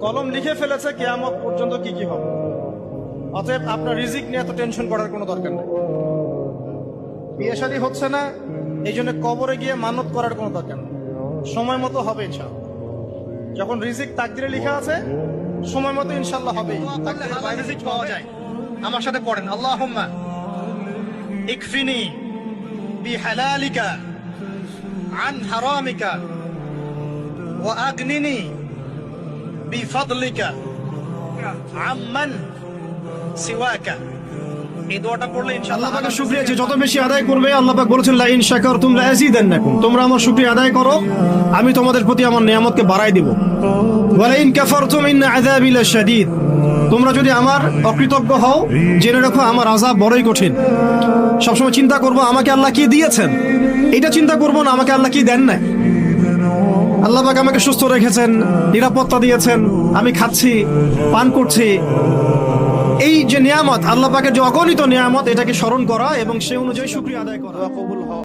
কলম লিখে ফেলেছে কিয়ামত পর্যন্ত কি কি হবে। অতএব আপনার রিজিক নিয়ে এত টেনশন করার কোনো দরকার নেই। বিয়ে শাদী হচ্ছে না, এই জন্য কবরে গিয়ে মানত করার কোনো দরকার নেই। সময় মতো হবে ইনশাআল্লাহ। যখন রিজিক তাকদিরে লেখা আছে, সময় মতো ইনশাআল্লাহ হবে। তাকদিরের বাইরে রিজিক পাওয়া যায়। আমার সাথে পড়েন, আল্লাহুম্মা ইকফিনি বিহালালিকা আন হারামিকা ওয়া আগনিনি বিফাদলিকা আম্মান সিওয়াকা। এই দোয়াটা পড়লে ইনশাআল্লাহ আল্লাহ পাকের শুকরিয়া যে যত বেশি আদায় করবে, আল্লাহ পাক বলেছেন লা ইন শাকারতুম লা আযীদান্নাকুম, তোমরা আমার শুকরিয়া আদায় করো, আমি তোমাদের প্রতি আমার নিয়ামতকে বাড়াই দিব। ওয়া লা ইন কাফারতুম ইন্না আযাবি লাশাদীদ, তোমরা যদি আমার অকৃতজ্ঞ হও, জেনে রাখো আমার আযাব বড়ই কঠিন। সবসময় চিন্তা করবো আমাকে আল্লাহ কি দিয়েছেন, এটা চিন্তা করবো না আমাকে আল্লাহ কি দেন নাই। আল্লাহ পাক আমাকে সুস্থ রেখেছেন, নিরাপত্তা দিয়েছেন, আমি খাচ্ছি, পান করছি। এই যে নিয়ামত, আল্লাহ পাকের যে অগণিত নিয়ামত, এটাকে স্মরণ করা এবং সে অনুযায়ী শুকরিয়া আদায় করা। কবুল হও।